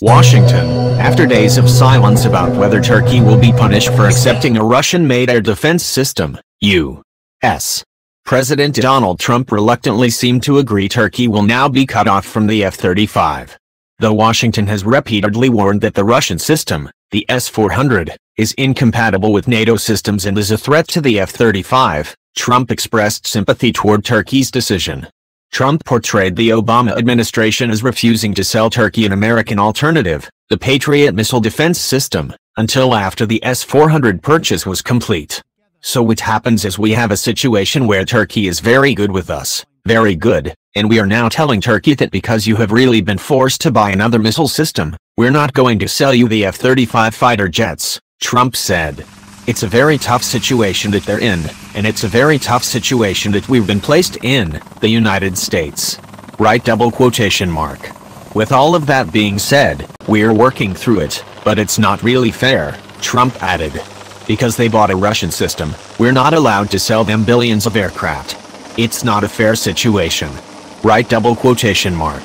Washington, after days of silence about whether Turkey will be punished for accepting a Russian-made air defense system, U.S. President Donald Trump reluctantly seemed to agree Turkey will now be cut off from the F-35. Though Washington has repeatedly warned that the Russian system, the S-400, is incompatible with NATO systems and is a threat to the F-35, Trump expressed sympathy toward Turkey's decision. Trump portrayed the Obama administration as refusing to sell Turkey an American alternative, the Patriot missile defense system, until after the S-400 purchase was complete. So what happens is we have a situation where Turkey is very good with us, very good, and we are now telling Turkey that because you have really been forced to buy another missile system, we're not going to sell you the F-35 fighter jets, Trump said. It's a very tough situation that they're in, and it's a very tough situation that we've been placed in, the United States. Right? Double quotation mark. With all of that being said, we're working through it, but it's not really fair, Trump added. Because they bought a Russian system, we're not allowed to sell them billions of aircraft. It's not a fair situation. Right? Double quotation mark.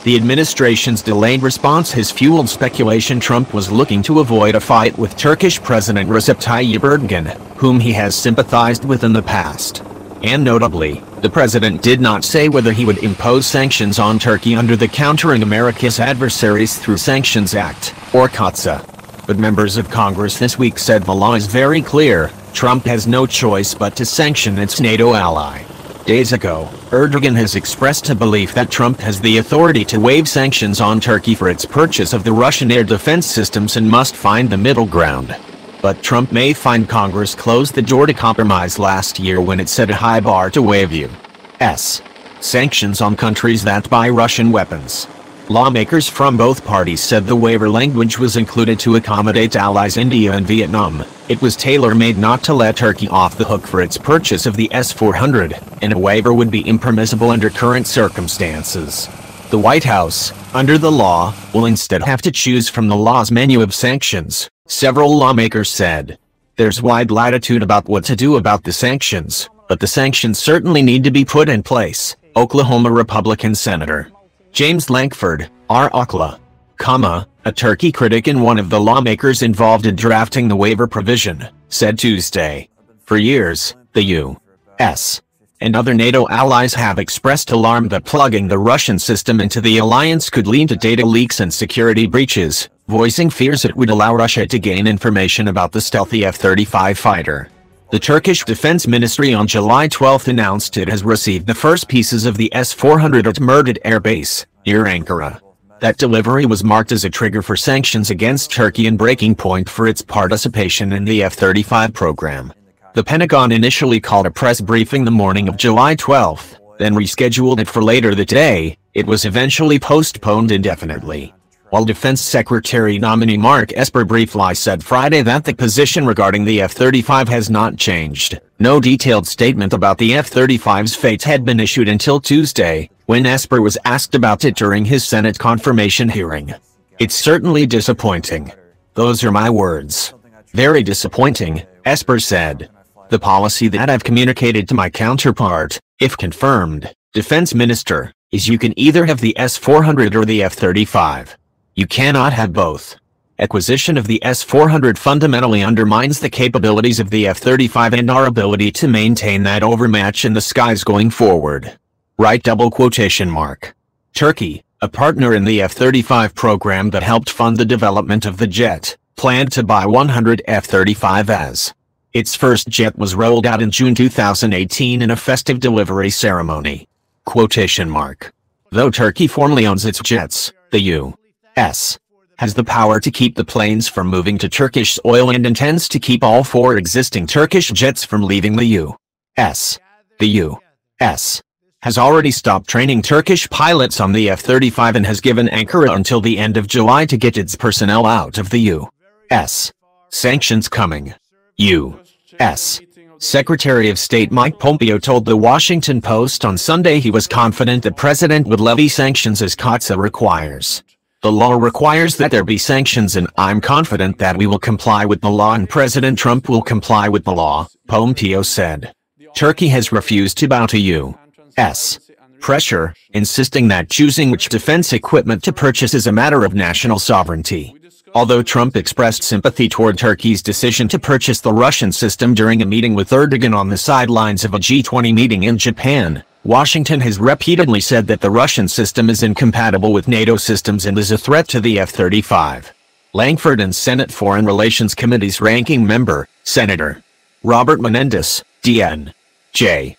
The administration's delayed response has fueled speculation Trump was looking to avoid a fight with Turkish President Recep Tayyip Erdogan, whom he has sympathized with in the past. And notably, the president did not say whether he would impose sanctions on Turkey under the Countering America's Adversaries Through Sanctions Act, or CAATSA. But members of Congress this week said the law is very clear, Trump has no choice but to sanction its NATO ally. Days ago, Erdogan has expressed a belief that Trump has the authority to waive sanctions on Turkey for its purchase of the Russian air defense systems and must find the middle ground. But Trump may find Congress closed the door to compromise last year when it set a high bar to waive U.S. sanctions on countries that buy Russian weapons. Lawmakers from both parties said the waiver language was included to accommodate allies India and Vietnam. It was tailor-made not to let Turkey off the hook for its purchase of the S-400, and a waiver would be impermissible under current circumstances. The White House, under the law, will instead have to choose from the law's menu of sanctions, several lawmakers said. There's wide latitude about what to do about the sanctions, but the sanctions certainly need to be put in place, Oklahoma Republican Senator James Lankford, R. Oklahoma, a Turkey critic and one of the lawmakers involved in drafting the waiver provision, said Tuesday. For years, the U.S. and other NATO allies have expressed alarm that plugging the Russian system into the alliance could lead to data leaks and security breaches, voicing fears it would allow Russia to gain information about the stealthy F-35 fighter. The Turkish Defense Ministry on July 12 announced it has received the first pieces of the S-400 at Murted Air Base, near Ankara. That delivery was marked as a trigger for sanctions against Turkey and breaking point for its participation in the F-35 program. The Pentagon initially called a press briefing the morning of July 12, then rescheduled it for later that day. It was eventually postponed indefinitely. While Defense Secretary nominee Mark Esper briefly said Friday that the position regarding the F-35 has not changed, no detailed statement about the F-35's fate had been issued until Tuesday, when Esper was asked about it during his Senate confirmation hearing. It's certainly disappointing. Those are my words. Very disappointing, Esper said. The policy that I've communicated to my counterpart, if confirmed, Defense Minister, is you can either have the S-400 or the F-35. You cannot have both. Acquisition of the S-400 fundamentally undermines the capabilities of the F-35 and our ability to maintain that overmatch in the skies going forward. Right? Double quotation mark. Turkey, a partner in the F-35 program that helped fund the development of the jet, planned to buy 100 F-35s. Its first jet was rolled out in June 2018 in a festive delivery ceremony. Quotation mark. Though Turkey formally owns its jets, the U.S. has the power to keep the planes from moving to Turkish soil and intends to keep all 4 existing Turkish jets from leaving the U.S. The U.S. has already stopped training Turkish pilots on the F-35 and has given Ankara until the end of July to get its personnel out of the U.S. Sanctions coming. U.S. Secretary of State Mike Pompeo told The Washington Post on Sunday he was confident the president would levy sanctions as CAATSA requires. The law requires that there be sanctions and I'm confident that we will comply with the law and President Trump will comply with the law, Pompeo said. Turkey has refused to bow to U.S. pressure, insisting that choosing which defense equipment to purchase is a matter of national sovereignty. Although Trump expressed sympathy toward Turkey's decision to purchase the Russian system during a meeting with Erdogan on the sidelines of a G20 meeting in Japan, Washington has repeatedly said that the Russian system is incompatible with NATO systems and is a threat to the F-35. Lankford and Senate Foreign Relations Committee's ranking member, Senator Robert Menendez, D.N.J.,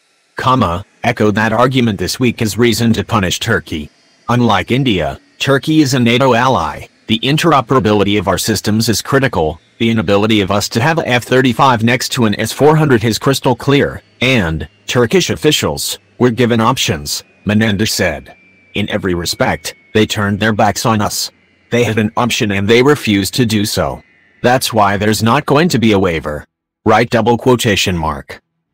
echoed that argument this week as reason to punish Turkey. Unlike India, Turkey is a NATO ally. The interoperability of our systems is critical. The inability of us to have a F-35 next to an S-400 is crystal clear, and Turkish officials were given options, Menendez said. In every respect, they turned their backs on us. They had an option and they refused to do so. That's why there's not going to be a waiver. Right?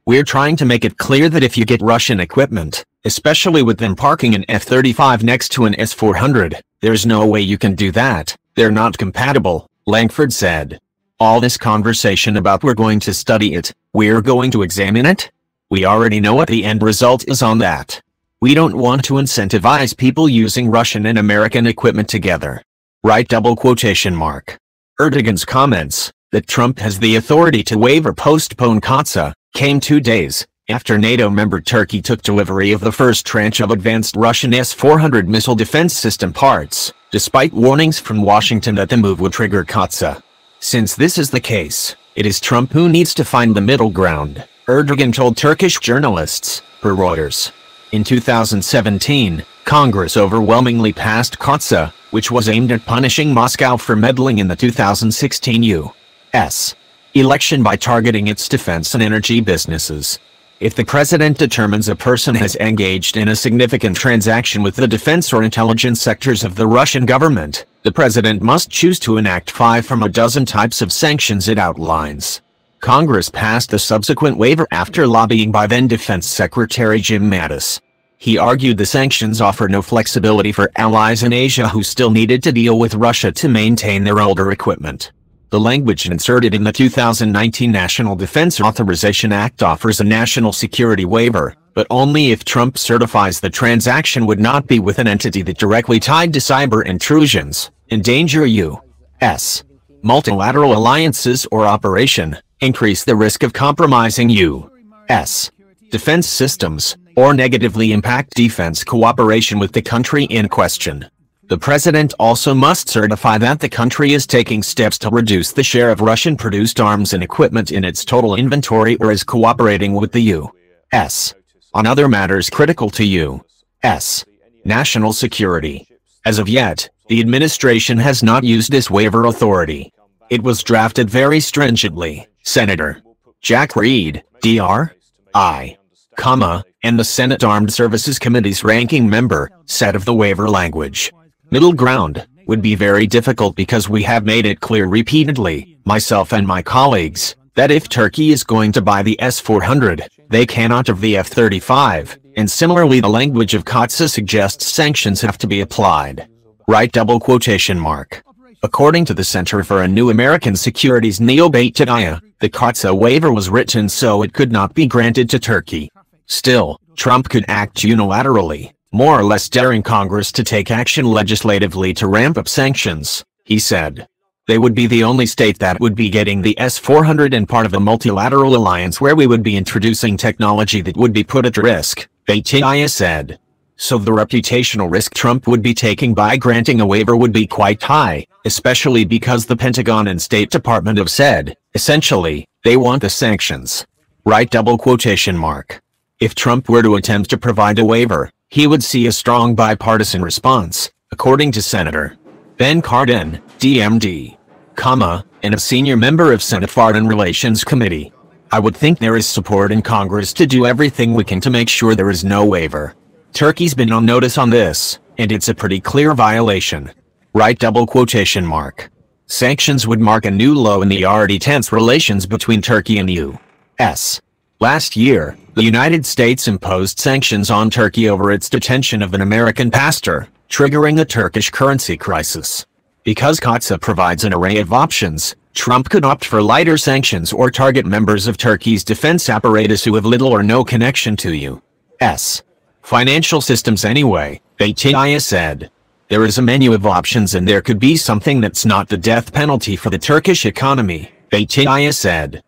We're trying to make it clear that if you get Russian equipment, especially with them parking an F-35 next to an S-400, there's no way you can do that. They're not compatible, Lankford said. All this conversation about we're going to study it, we're going to examine it? We already know what the end result is on that. We don't want to incentivize people using Russian and American equipment together. Right? Erdogan's comments, that Trump has the authority to waive or postpone COTSA, came 2 days after NATO member Turkey took delivery of the first tranche of advanced Russian S-400 missile defense system parts, despite warnings from Washington that the move would trigger COTSA. Since this is the case, it is Trump who needs to find the middle ground, Erdogan told Turkish journalists, per Reuters. In 2017, Congress overwhelmingly passed COTSA, which was aimed at punishing Moscow for meddling in the 2016 U.S. election by targeting its defense and energy businesses. If the president determines a person has engaged in a significant transaction with the defense or intelligence sectors of the Russian government, the president must choose to enact 5 from a dozen types of sanctions it outlines. Congress passed the subsequent waiver after lobbying by then Defense Secretary Jim Mattis. He argued the sanctions offer no flexibility for allies in Asia who still needed to deal with Russia to maintain their older equipment. The language inserted in the 2019 National Defense Authorization Act offers a national security waiver, but only if Trump certifies the transaction would not be with an entity that directly tied to cyber intrusions, endanger U.S. multilateral alliances or operation, increase the risk of compromising U.S. defense systems, or negatively impact defense cooperation with the country in question. The president also must certify that the country is taking steps to reduce the share of Russian-produced arms and equipment in its total inventory or is cooperating with the U.S. on other matters critical to U.S. national security. As of yet, the administration has not used this waiver authority. It was drafted very stringently, Senator Jack Reed, D.R.I., and the Senate Armed Services Committee's ranking member, said of the waiver language. Middle ground would be very difficult because we have made it clear repeatedly, myself and my colleagues, that if Turkey is going to buy the S-400, they cannot have the F-35, and similarly the language of COTSA suggests sanctions have to be applied. Right? According to the Center for a New American Securities Neo-Beit-Tadaya, the COTSA waiver was written so it could not be granted to Turkey. Still, Trump could act unilaterally, more or less daring Congress to take action legislatively to ramp up sanctions, he said. They would be the only state that would be getting the S-400 and part of a multilateral alliance where we would be introducing technology that would be put at risk, Beit-Tadaya said. So the reputational risk Trump would be taking by granting a waiver would be quite high, especially because the Pentagon and State Department have said, essentially, they want the sanctions. Right? If Trump were to attempt to provide a waiver, he would see a strong bipartisan response, according to Senator Ben Cardin, DMD, and a senior member of Senate Foreign Relations Committee. I would think there is support in Congress to do everything we can to make sure there is no waiver. Turkey's been on notice on this, and it's a pretty clear violation. Right? Sanctions would mark a new low in the already tense relations between Turkey and the U.S. Last year, the United States imposed sanctions on Turkey over its detention of an American pastor, triggering a Turkish currency crisis. Because COTSA provides an array of options, Trump could opt for lighter sanctions or target members of Turkey's defense apparatus who have little or no connection to U.S. financial systems anyway, Beytiaya said. There is a menu of options and there could be something that's not the death penalty for the Turkish economy, Beytiaya said.